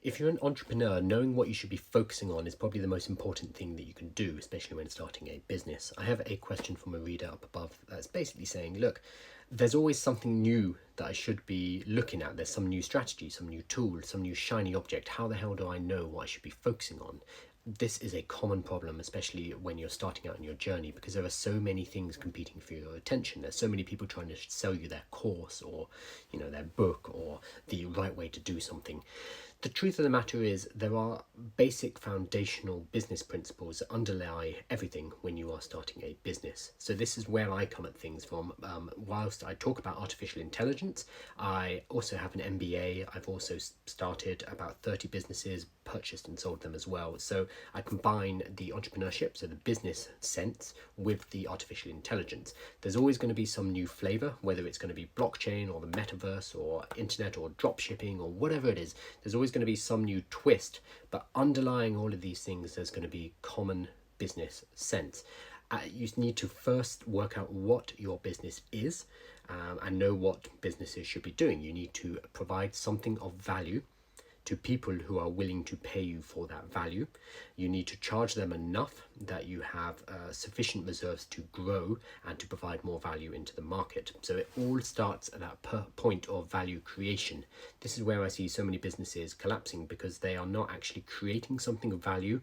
If you're an entrepreneur, knowing what you should be focusing on is probably the most important thing that you can do, especially when starting a business. I have a question from a reader up above that's basically saying, look, there's always something new that I should be looking at. There's some new strategy, some new tool, some new shiny object. How the hell do I know what I should be focusing on? This is a common problem, especially when you're starting out on your journey, because there are so many things competing for your attention. There's so many people trying to sell you their course or, their book or the right way to do something. The truth of the matter is there are basic foundational business principles that underlie everything when you are starting a business. So this is where I come at things from. Whilst I talk about artificial intelligence, I also have an MBA. I've also started about 30 businesses, purchased and sold them as well. So I combine the entrepreneurship, so the business sense, with the artificial intelligence. There's always going to be some new flavor, whether it's going to be blockchain or the metaverse or internet or drop shipping or whatever it is. There's always going to be some new twist, but underlying all of these things, there's going to be common business sense. You need to first work out what your business is and know what businesses should be doing. You need to provide something of value to people who are willing to pay you for that value. You need to charge them enough that you have sufficient reserves to grow and to provide more value into the market. So it all starts at that point of value creation. This is where I see so many businesses collapsing, because they are not actually creating something of value,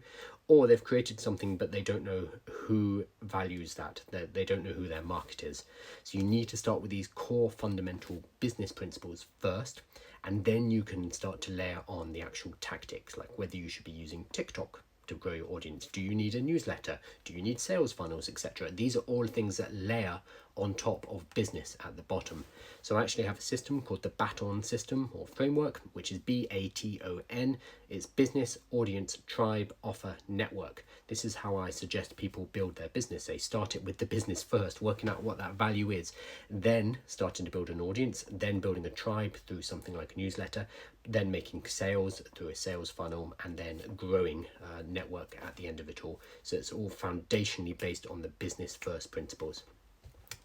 or they've created something but they don't know who values that. They don't know who their market is. So you need to start with these core fundamental business principles first, and then you can start to layer on the actual tactics, like whether you should be using TikTok to grow your audience. Do you need a newsletter? Do you need sales funnels, etc.? These are all things that layer on top of business at the bottom. So I actually have a system called the BATON system or framework, which is BATON. It's business, audience, tribe, offer, network. This is how I suggest people build their business. They start it with the business first, working out what that value is, then starting to build an audience, then building a tribe through something like a newsletter, then making sales through a sales funnel, and then growing a network at the end of it all. So it's all foundationally based on the business first principles.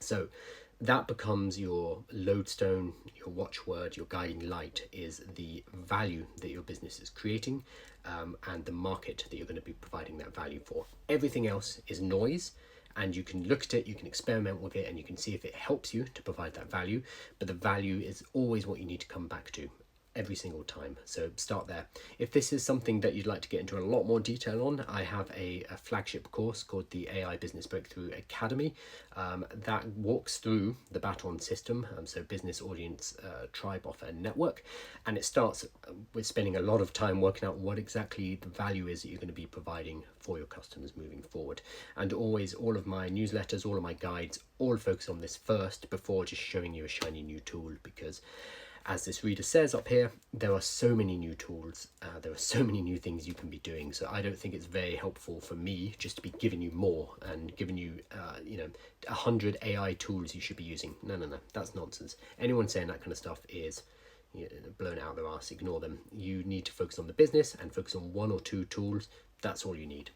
So that becomes your lodestone, your watchword, your guiding light is the value that your business is creating and the market that you're going to be providing that value for. Everything else is noise, and you can look at it, you can experiment with it, and you can see if it helps you to provide that value. But the value is always what you need to come back to every single time. So start there. If this is something that you'd like to get into a lot more detail on, I have a flagship course called the AI Business Breakthrough Academy that walks through the BATON system, so business, audience, tribe, offer, and network. And it starts with spending a lot of time working out what exactly the value is that you're going to be providing for your customers moving forward. And always, all of my newsletters, all of my guides, all focus on this first before just showing you a shiny new tool, because as this reader says up here, there are so many new tools, there are so many new things you can be doing. So I don't think it's very helpful for me just to be giving you more and giving you, 100 AI tools you should be using. No, that's nonsense. Anyone saying that kind of stuff is blown out of their ass. Ignore them. You need to focus on the business and focus on one or two tools. That's all you need.